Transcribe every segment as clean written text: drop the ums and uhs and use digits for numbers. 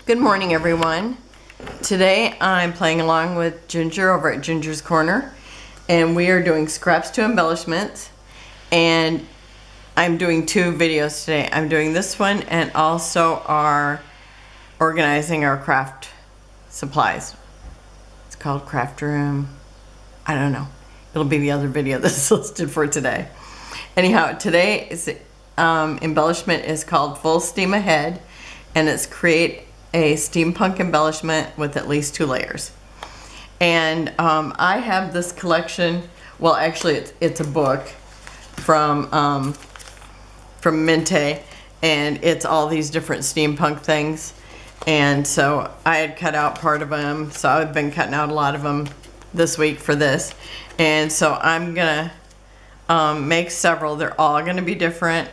Good morning, everyone. Today I'm playing along with Ginger over at Ginger's Corner, and we are doing scraps to embellishments, and I'm doing two videos today. I'm doing this one and also organizing our craft supplies. It's called Craft Room. I don't know. It'll be the other video that's listed for today. Anyhow, today is embellishment is called Full Steam Ahead, and it's create a steampunk embellishment with at least 2 layers. And I have this collection. Well, actually, it's a book from Mintay, and it's all these different steampunk things. And so I had cut out part of them, so I've been cutting out a lot of them this week for this. And so I'm gonna make several. They're all gonna be different,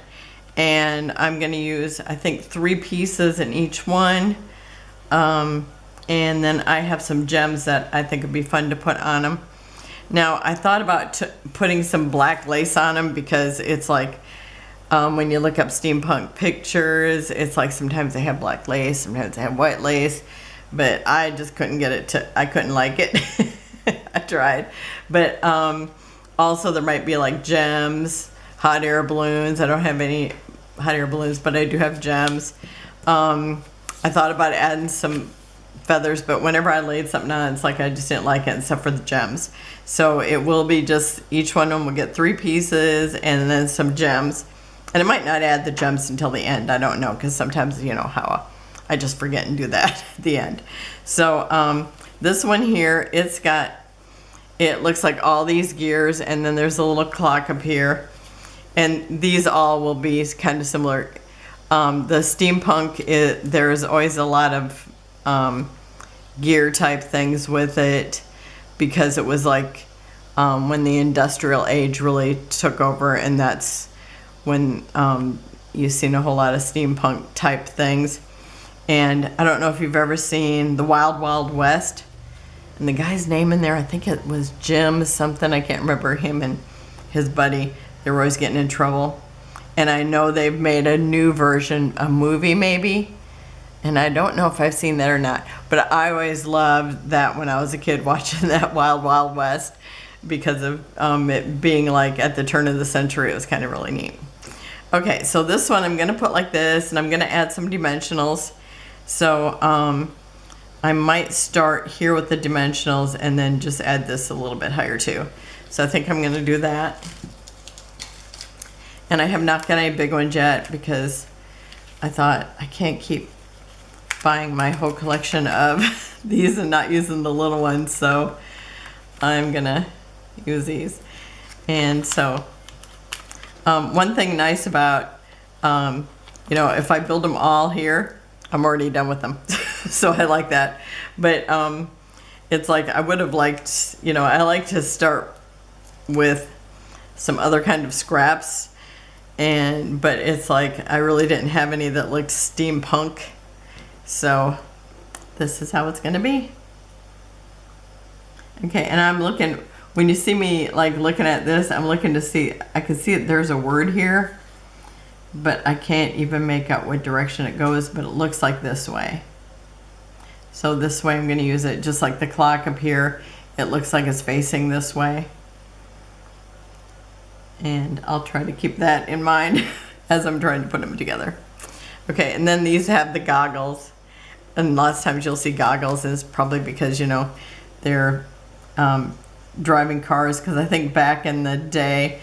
and I'm gonna use, I think, 3 pieces in each one. And then I have some gems that I think would be fun to put on them. Now, I thought about putting some black lace on them because it's like, when you look up steampunk pictures, it's like sometimes they have black lace, sometimes they have white lace, but I just couldn't get it to, I couldn't like it. I tried. But also there might be like gems, hot air balloons. I don't have any hot air balloons, but I do have gems. I thought about adding some feathers, but whenever I laid something on, it's like I just didn't like it except for the gems. So it will be just, each one of them will get 3 pieces and then some gems. And I might not add the gems until the end. I don't know, because sometimes, you know how I just forget and do that at the end. So this one here, it looks like all these gears, and then there's a little clock up here. And these all will be kind of similar. The steampunk, there's always a lot of gear type things with it, because it was like when the industrial age really took over, and that's when you've seen a whole lot of steampunk type things. And I don't know if you've ever seen The Wild Wild West, and the guy's name in there, I think it was Jim something, I can't remember, him and his buddy, they were always getting in trouble. And I know they've made a new version, a movie maybe, and I don't know if I've seen that or not, but I always loved that when I was a kid, watching that Wild Wild West, because of it being like at the turn of the century. It was kind of really neat. Okay, so this one I'm gonna put like this, and I'm gonna add some dimensionals. So I might start here with the dimensionals and then just add this a little bit higher too. So I think I'm gonna do that. And I have not got any big ones yet, because I thought I can't keep buying my whole collection of these and not using the little ones, so I'm gonna use these. And so one thing nice about you know, if I build them all here, I'm already done with them. So I like that. But it's like I would have liked, you know, I like to start with some other kind of scraps, but it's like I really didn't have any that looked steampunk, so this is how it's gonna be. Okay, and I'm looking, when you see me like looking at this, I'm looking to see, I can see that there's a word here, but I can't even make out what direction it goes, but it looks like this way. So this way I'm gonna use it, just like the clock up here, it looks like it's facing this way. And I'll try to keep that in mind as I'm trying to put them together. Okay, and then these have the goggles. And lots of times you'll see goggles is probably because, you know, they're driving cars. Because I think back in the day,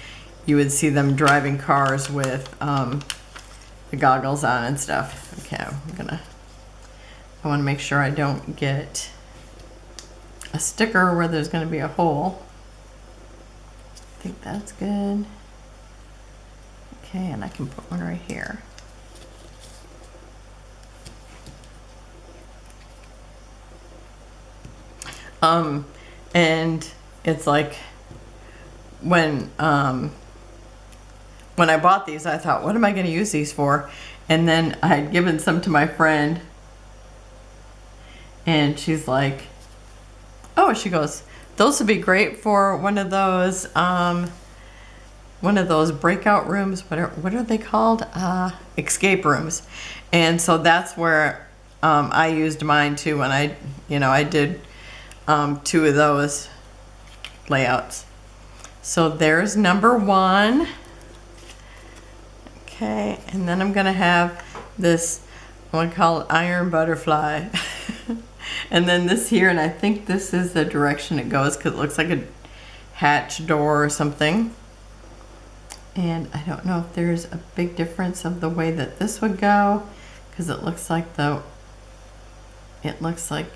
you would see them driving cars with the goggles on and stuff. Okay, I want to make sure I don't get a sticker where there's going to be a hole. I think that's good. Okay, and I can put one right here. And it's like when I bought these, I thought, what am I going to use these for? And then I had given some to my friend, and she's like, oh, she goes, those would be great for one of those breakout rooms. What are they called? Escape rooms. And so that's where I used mine too when I did 2 of those layouts. So there's number 1. Okay, and then I'm gonna have this, I want to call it iron butterfly. And then this here, and I think this is the direction it goes because it looks like a hatch door or something. And I don't know if there's a big difference of the way that this would go, because it looks like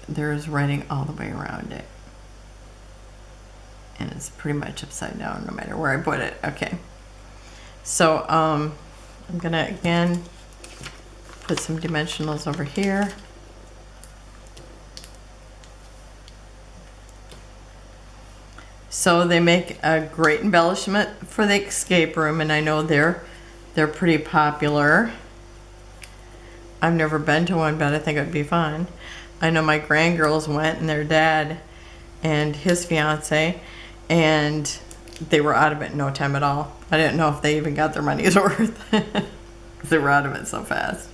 there's writing all the way around it. And it's pretty much upside down no matter where I put it. Okay. So I'm gonna again put some dimensionals over here. So they make a great embellishment for the escape room, and I know they're pretty popular. I've never been to one, but I think it would be fun. I know my grandgirls went, and their dad and his fiance, and they were out of it in no time at all. I didn't know if they even got their money's worth. They were out of it so fast.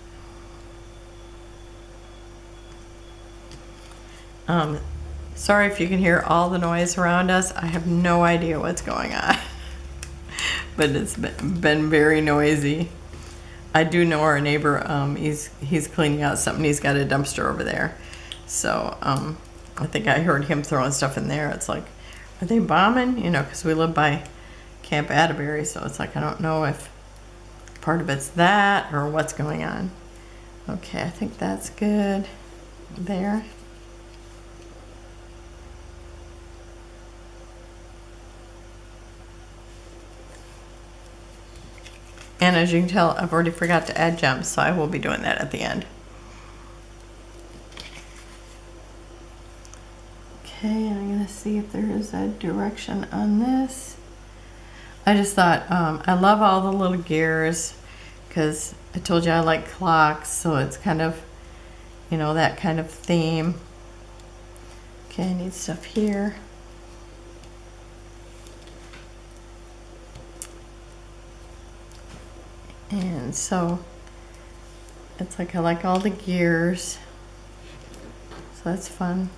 Sorry if you can hear all the noise around us. I have no idea what's going on. But it's been very noisy. I do know our neighbor, he's cleaning out something. He's got a dumpster over there. So I think I heard him throwing stuff in there. It's like, are they bombing? You know, because we live by Camp Atterbury, so it's like I don't know if part of it's that or what's going on. Okay, I think that's good there. And as you can tell, I've already forgot to add gems, so I will be doing that at the end. Okay, I'm gonna see if there is a direction on this. I just thought, I love all the little gears because I told you I like clocks, so it's kind of, you know, that kind of theme. Okay, I need stuff here. And so it's like I like all the gears, so that's fun.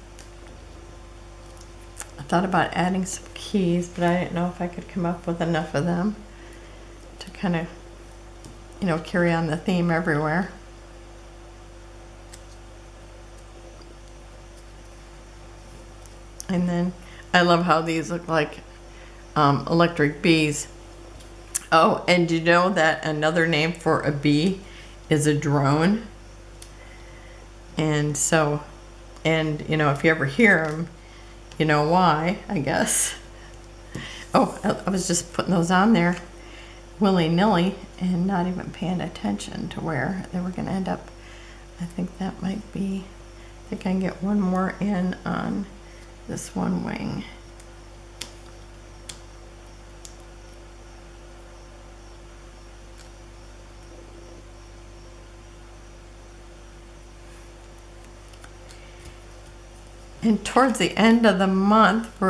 I thought about adding some keys, but I didn't know if I could come up with enough of them to kind of, you know, carry on the theme everywhere. And then I love how these look like electric bees. Oh, and do you know that another name for a bee is a drone? And so, and you know, if you ever hear them, you know why, I guess. Oh, I was just putting those on there willy-nilly and not even paying attention to where they were going to end up. I think that might be, I think I can get one more in on this one wing. And towards the end of the month,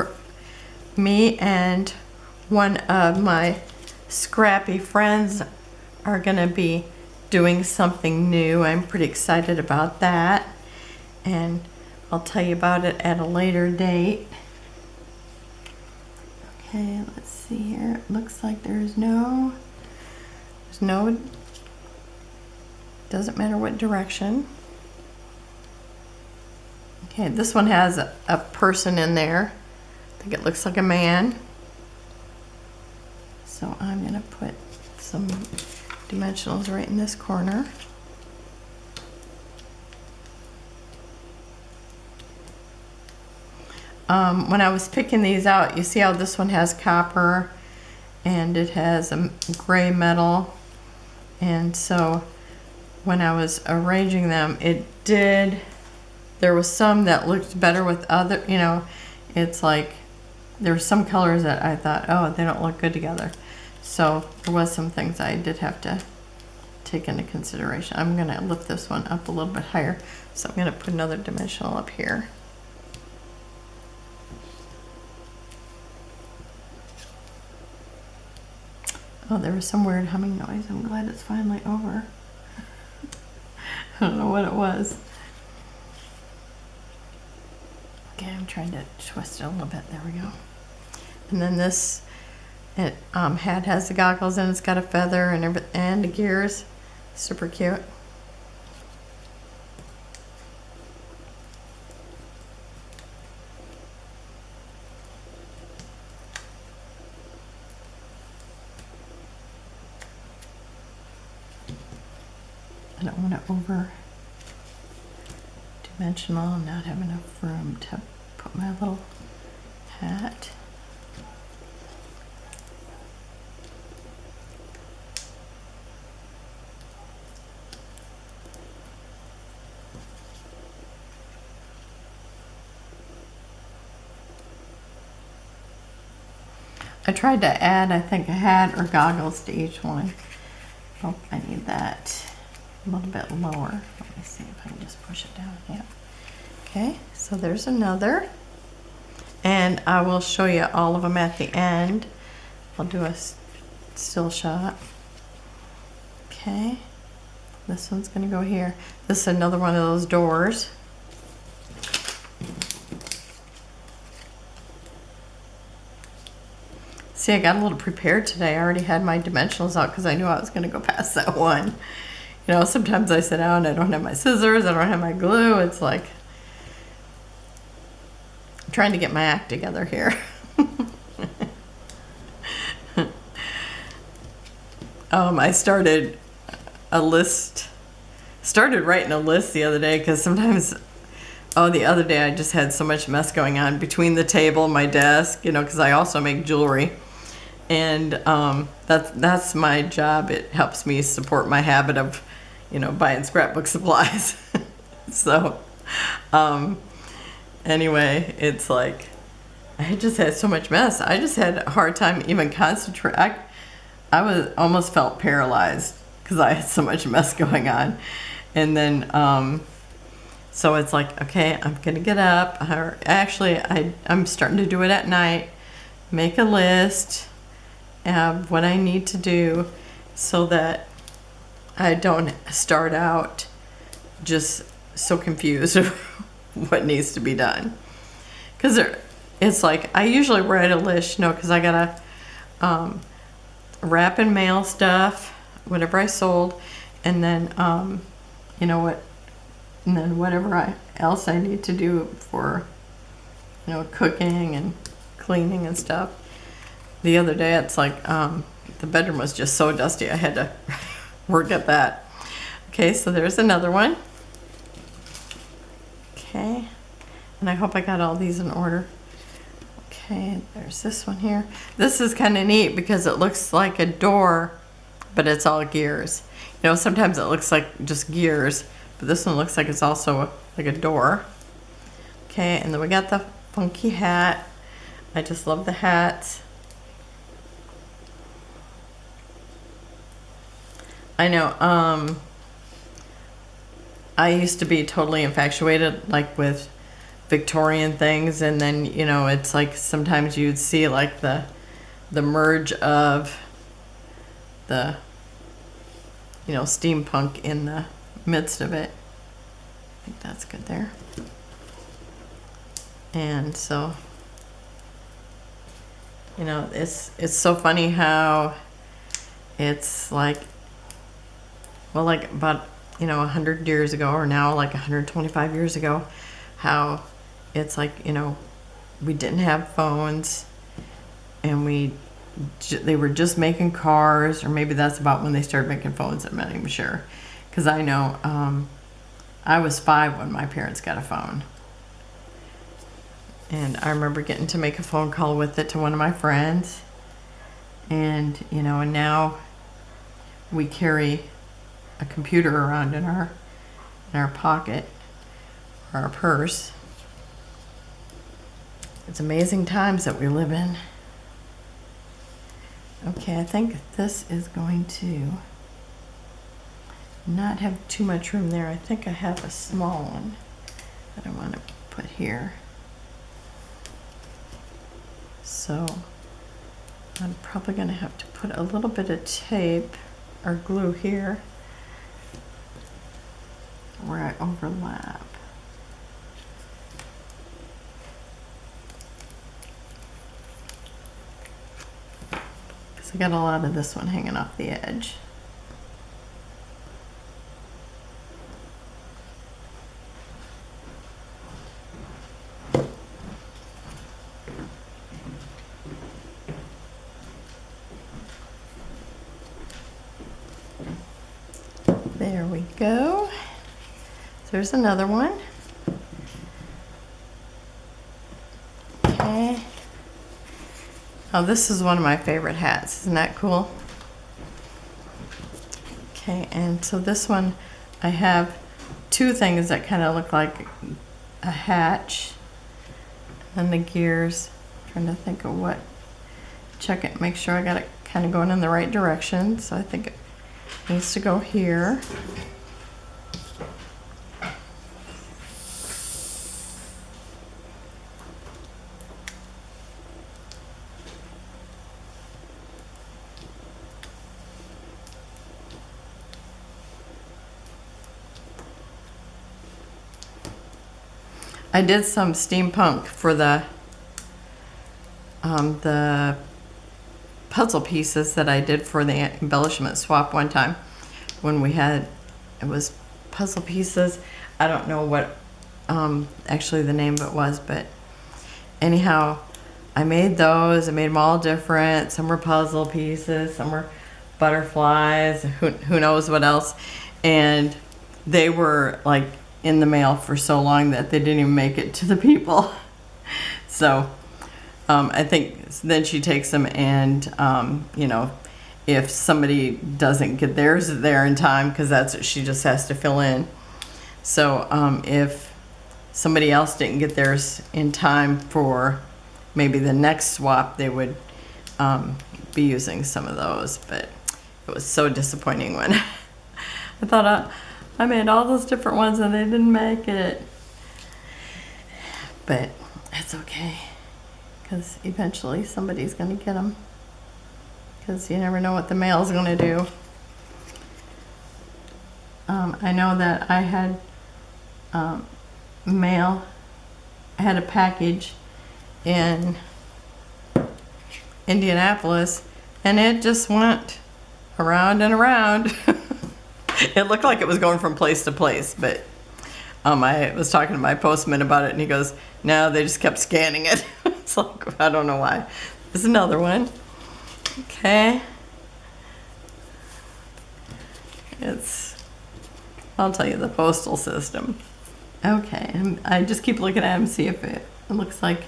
me and one of my scrappy friends are gonna be doing something new. I'm pretty excited about that, and I'll tell you about it at a later date. Okay, let's see here. It looks like there's no, doesn't matter what direction. Okay, this one has a person in there. I think it looks like a man. So I'm gonna put some dimensionals right in this corner. When I was picking these out, you see how this one has copper and it has a gray metal. And so when I was arranging them, there was some that looked better with other, you know, it's like there were some colors that I thought, oh, they don't look good together. So there was some things I did have to take into consideration. I'm gonna lift this one up a little bit higher. So I'm gonna put another dimensional up here. Oh, there was some weird humming noise. I'm glad it's finally over. I don't know what it was. Okay, I'm trying to twist it a little bit. There we go. And then this hat has the goggles and it's got a feather and the gears. Super cute. I don't want to over dimensional and not have enough room to put my little hat. I tried to add, I think, a hat or goggles to each one. Oh, I need that a little bit lower. Let me see if I can just push it down. Yeah. Okay, so there's another. And I will show you all of them at the end. I'll do a still shot. Okay, this one's gonna go here. This is another one of those doors. See, I got a little prepared today. I already had my dimensionals out because I knew I was going to go past that one. You know, sometimes I sit down, I don't have my scissors, I don't have my glue. It's like I'm trying to get my act together here. I started writing a list the other day because sometimes, the other day I just had so much mess going on between the table and my desk, you know, because I also make jewelry. And that's my job. It helps me support my habit of, you know, buying scrapbook supplies. So, anyway, it's like I just had so much mess. I just had a hard time even concentrating. I almost felt paralyzed because I had so much mess going on. And then, so it's like, okay, I'm gonna get up. I'm starting to do it at night. Make a list of what I need to do so that I don't start out just so confused of what needs to be done. Because it's like, I usually write a list, you know, because I gotta wrap and mail stuff, whatever I sold, and then, you know what, and then whatever else I need to do for, you know, cooking and cleaning and stuff. The other day, it's like the bedroom was just so dusty, I had to work at that. Okay, so there's another one. Okay, and I hope I got all these in order. Okay, there's this one here. This is kind of neat because it looks like a door, but it's all gears. You know, sometimes it looks like just gears, but this one looks like it's also like a door. Okay, and then we got the funky hat. I just love the hats. I know, I used to be totally infatuated like with Victorian things, and then, you know, it's like sometimes you'd see like the merge of the, you know, steampunk in the midst of it. I think that's good there. And so, you know, it's so funny how it's like, well, like about, you know, 100 years ago, or now like 125 years ago, how it's like, you know, we didn't have phones, and they were just making cars, or maybe that's about when they started making phones. I'm not even sure, because I know I was 5 when my parents got a phone, and I remember getting to make a phone call with it to one of my friends, and, you know, and now we carry a computer around in our pocket or our purse. It's amazing times that we live in. Okay, I think this is going to not have too much room there. I think I have a small one that I want to put here. So I'm probably going to have to put a little bit of tape or glue here where I overlap. I got a lot of this one hanging off the edge. There we go. So there's another one. Okay. Oh, this is one of my favorite hats. Isn't that cool? Okay, and so this one, I have two things that kind of look like a hatch. And the gears. Trying to think of what. Check it, make sure I got it kind of going in the right direction. So I think it needs to go here. I did some steampunk for the puzzle pieces that I did for the embellishment swap one time when we had, it was puzzle pieces. I don't know what actually the name of it was, but anyhow, I made those. I made them all different. Some were puzzle pieces, some were butterflies, who knows what else. And they were like in the mail for so long that they didn't even make it to the people. So I think then she takes them and, you know, if somebody doesn't get theirs there in time, because that's what she just has to fill in. So if somebody else didn't get theirs in time for maybe the next swap, they would be using some of those. But it was so disappointing when I thought I made all those different ones and they didn't make it. But it's okay, because eventually somebody's going to get them, because you never know what the mail is going to do. I know that I had mail. I had a package in Indianapolis, and it just went around and around. It looked like it was going from place to place, but I was talking to my postman about it, and he goes, no, they just kept scanning it. It's like, I don't know why. There's another one. Okay. I'll tell you, the postal system. Okay, and I just keep looking at them, see if it looks like,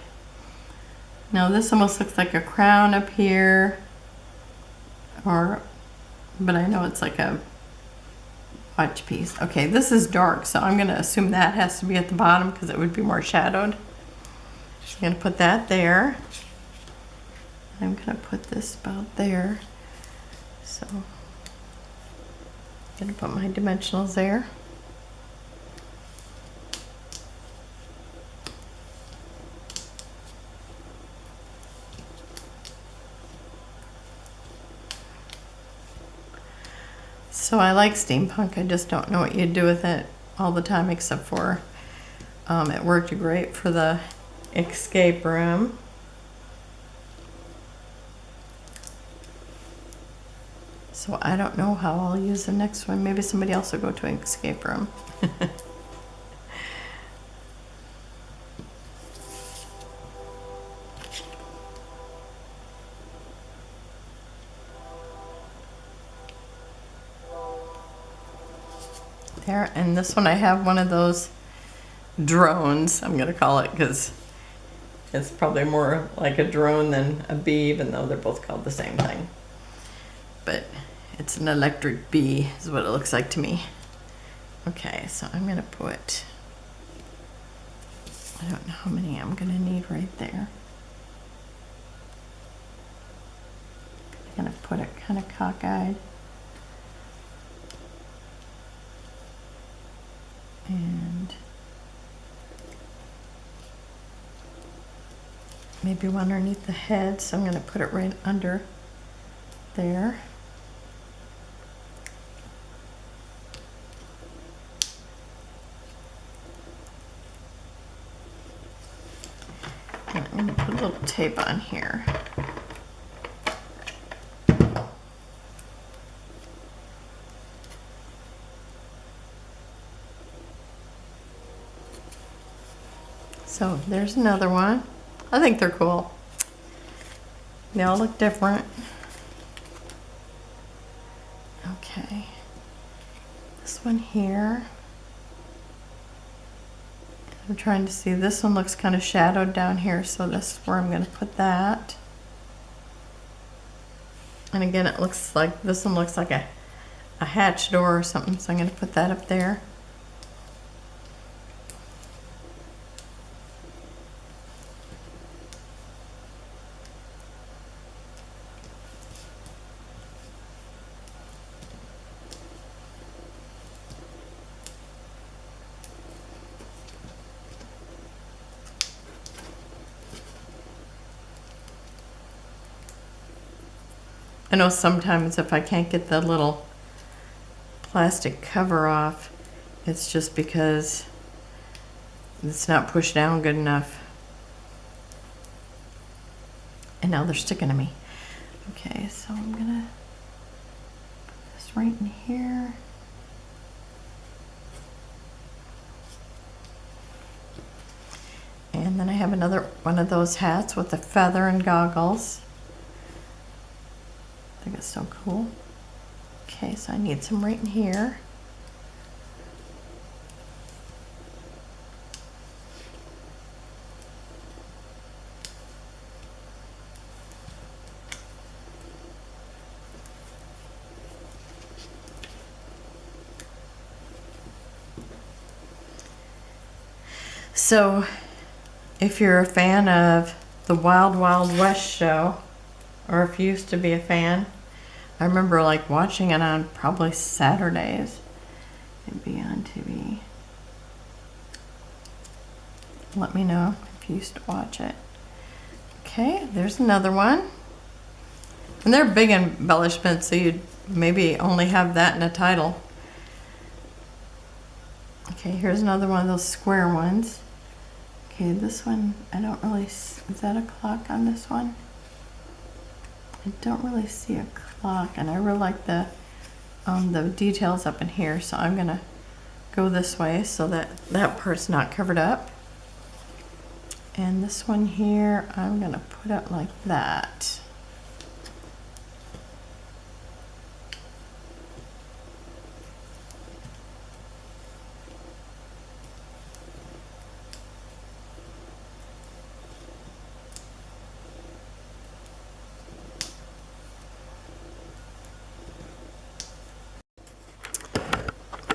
no, this almost looks like a crown up here, but I know it's like a watch piece. Okay, this is dark, so I'm gonna assume that has to be at the bottom because it would be more shadowed. I'm gonna put that there. I'm gonna put this about there. So I'm gonna put my dimensionals there. So I like steampunk, I just don't know what you'd do with it all the time, except for it worked great for the escape room. So I don't know how I'll use the next one. Maybe somebody else will go to an escape room. There, and this one I have one of those drones, I'm gonna call it, because it's probably more like a drone than a bee, even though they're both called the same thing. But it's an electric bee is what it looks like to me. Okay, so I'm gonna put, I don't know how many I'm gonna need right there. I'm gonna put it kind of cockeyed. And maybe one underneath the head, so I'm going to put it right under there. And I'm going to put a little tape on here. So there's another one. I think they're cool. They all look different. Okay. This one here. I'm trying to see, this one looks kind of shadowed down here, so this is where I'm going to put that. And again, it looks like, this one looks like a hatch door or something, so I'm going to put that up there. I know sometimes if I can't get the little plastic cover off, it's just because it's not pushed down good enough. And now they're sticking to me. Okay, so I'm gonna put this right in here. And then I have another one of those hats with the feather and goggles. I think it's so cool. Okay, so I need some right in here. So, if you're a fan of the Wild Wild West show, or if you used to be a fan, I remember like watching it on probably Saturdays. It'd be on TV. Let me know if you used to watch it. Okay, there's another one. And they're big embellishments, so you'd maybe only have that in a title. Okay, here's another one of those square ones. Okay, this one, I don't really, is that a clock on this one? I don't really see a clock, and I really like the details up in here, so I'm gonna go this way so that that part's not covered up. And this one here, I'm gonna put it like that.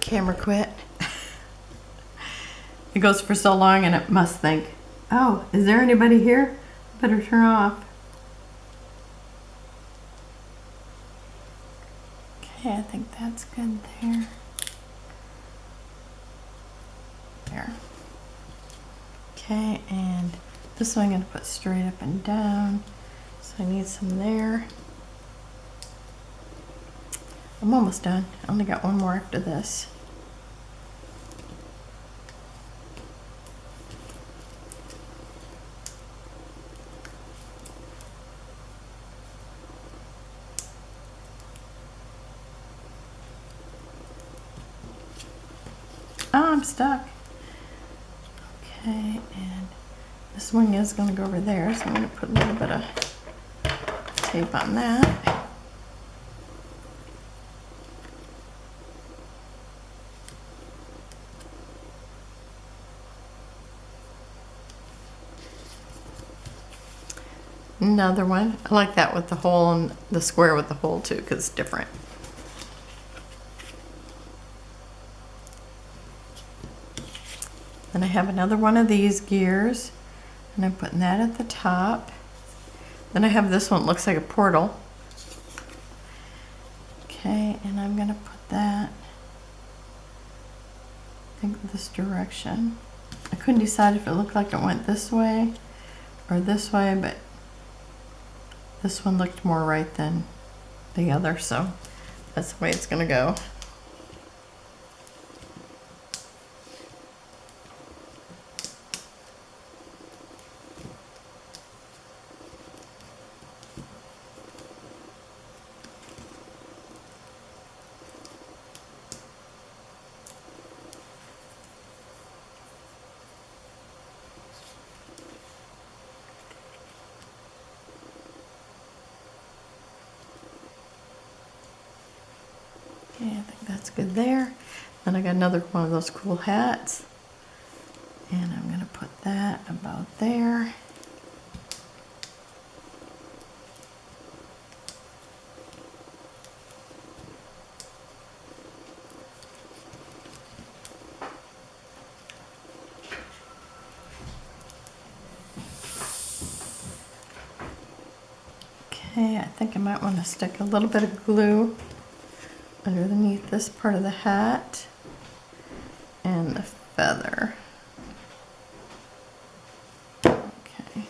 Camera quit. It goes for so long and it must think, oh, is there anybody here? Better turn off. Okay, I think that's good there. There. Okay, and this one I'm going to put straight up and down. So I need some there. I'm almost done. I only got one more after this. Oh, I'm stuck. Okay, and this one is going to go over there, so I'm going to put a little bit of tape on that. Another one. I like that with the hole and the square with the hole too, because it's different. Then I have another one of these gears, and I'm putting that at the top. Then I have this one, looks like a portal. Okay, and I'm gonna put that, I think, this direction. I couldn't decide if it looked like it went this way or this way, but this one looked more right than the other, so that's the way it's gonna go. that's good there. Then I got another one of those cool hats. And I'm gonna put that about there. Okay, I think I might want to stick a little bit of glue underneath this part of the hat and the feather. Okay.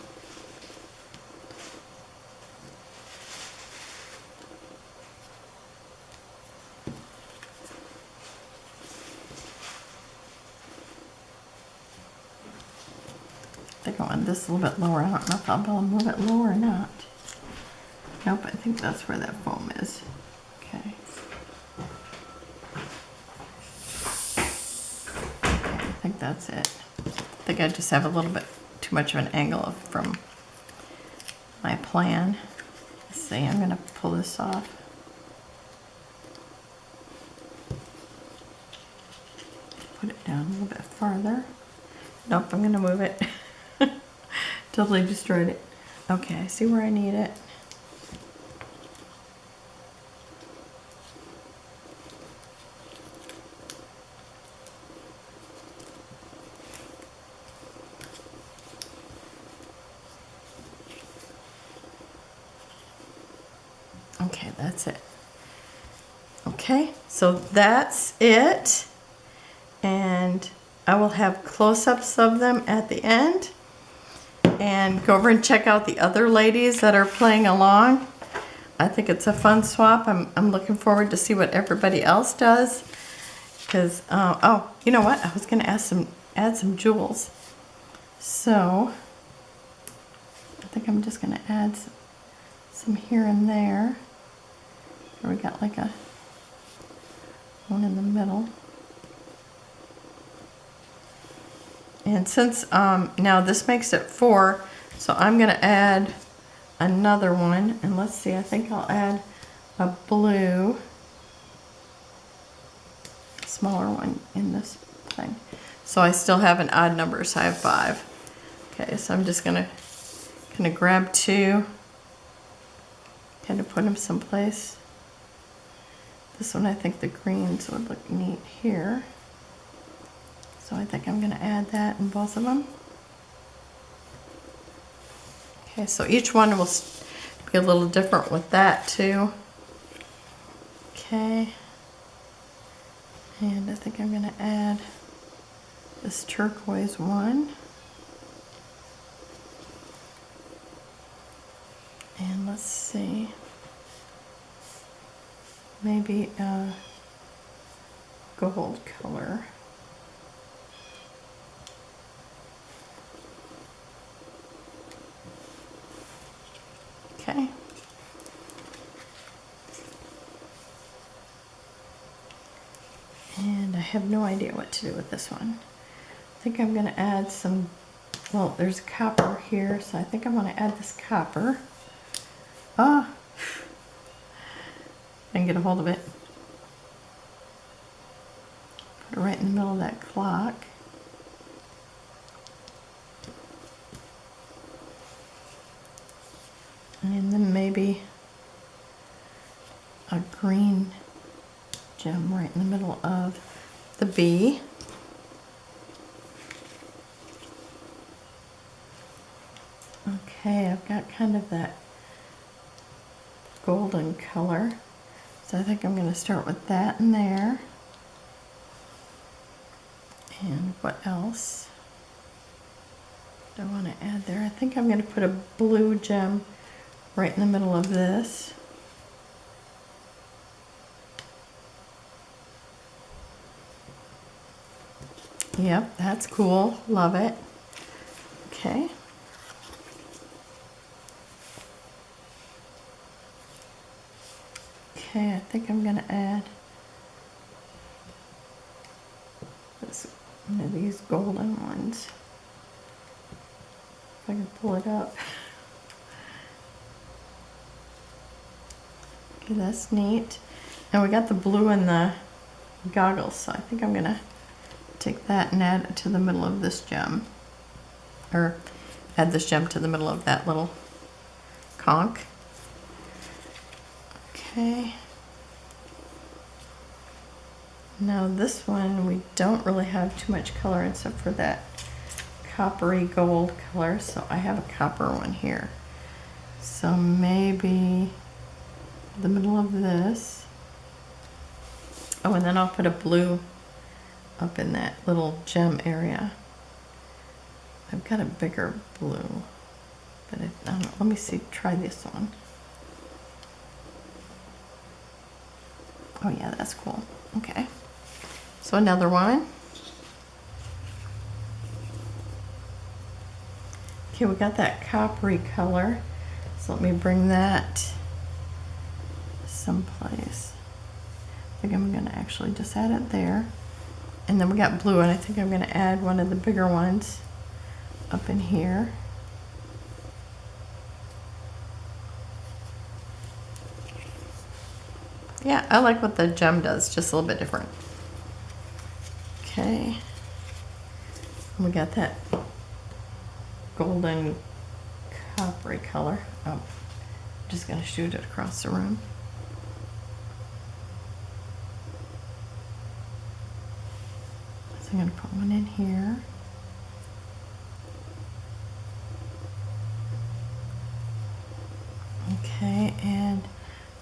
I think I want this a little bit lower. I don't know if I'll be able to move it lower or not. Nope, I think that's where that foam is. Okay. I think that's it. I think I just have a little bit too much of an angle from my plan. Let's see, I'm going to pull this off. Put it down a little bit farther. Nope, I'm going to move it. Totally destroyed it. Okay, I see where I need it. Okay, that's it. Okay, so that's it. And I will have close-ups of them at the end. And go over and check out the other ladies that are playing along. I think it's a fun swap. I'm looking forward to see what everybody else does. Because, oh, you know what? I was going to add some jewels. So, I think I'm just going to add some here and there. We got like a one in the middle. And since now this makes it 4, so I'm going to add another one. And let's see, I think I'll add a blue, smaller one in this thing. So I still have an odd number, so I have 5. Okay, so I'm just going to kind of grab 2, kind of put them someplace. This one, I think the greens would look neat here. So I think I'm going to add that in both of them. Okay, so each one will be a little different with that too. Okay. And I think I'm going to add this turquoise one. And let's see. Maybe a gold color. Okay. And I have no idea what to do with this one. I think I'm going to add some, well, there's copper here, so I think I'm going to add this copper. Ah! I can get a hold of it. Put it right in the middle of that clock. And then maybe a green gem right in the middle of the bee. Okay, I've got kind of that golden color. So I think I'm going to start with that in there. And what else do I want to add there? I think I'm going to put a blue gem right in the middle of this. Yep, that's cool. Love it. Okay. Okay, I think I'm going to add this, one of these golden ones. If I can pull it up. Okay, that's neat. And we got the blue and the goggles. So I think I'm gonna take that and add it to the middle of this gem. Or add this gem to the middle of that little conch. Okay. Now this one, we don't really have too much color except for that coppery gold color. So I have a copper one here. So maybe the middle of this. Oh, and then I'll put a blue up in that little gem area. I've got a bigger blue, but I don't know. Let me see, try this one. Oh yeah, that's cool. Okay. So another one. Okay, we got that coppery color. So let me bring that someplace. I think I'm gonna actually just add it there. And then we got blue, and I think I'm gonna add one of the bigger ones up in here. Yeah, I like what the gem does, just a little bit different. Okay. And we got that golden coppery color. Oh, I'm just gonna shoot it across the room. So I'm gonna put one in here. Okay, and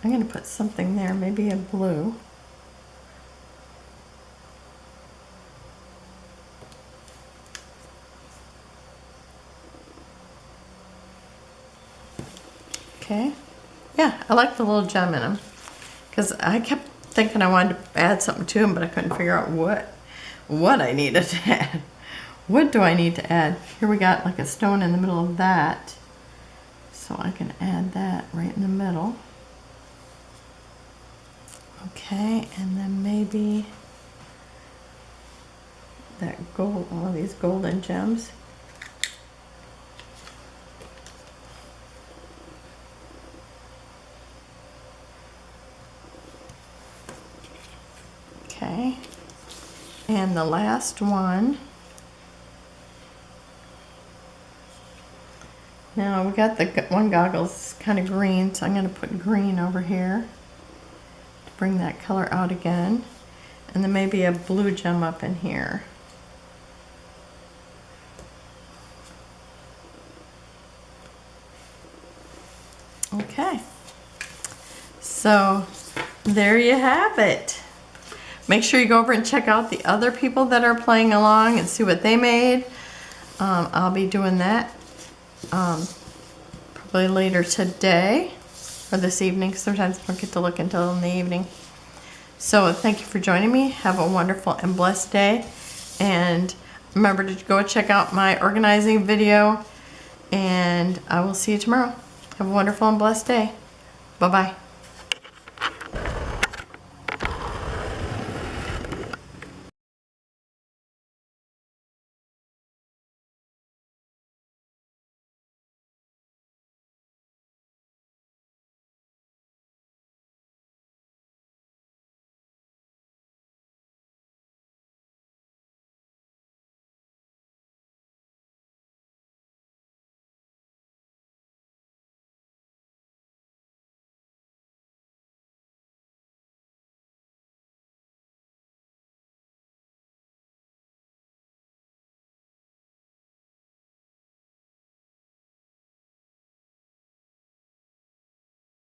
I'm going to put something there, maybe a blue. Okay, yeah, I like the little gem in them because I kept thinking I wanted to add something to them, but I couldn't figure out what I needed to add. What do I need to add? Here we got like a stone in the middle of that. So I can add that right in the middle. Okay, and then maybe that gold, all of these golden gems. Okay, and the last one. Now we got the one goggle's kind of green, so I'm going to put green over here to bring that color out again. And then maybe a blue gem up in here. Okay, so there you have it. Make sure you go over and check out the other people that are playing along and see what they made. I'll be doing that probably later today or this evening. Sometimes I don't get to look until in the evening. So thank you for joining me. Have a wonderful and blessed day. And remember to go check out my organizing video. And I will see you tomorrow. Have a wonderful and blessed day. Bye-bye.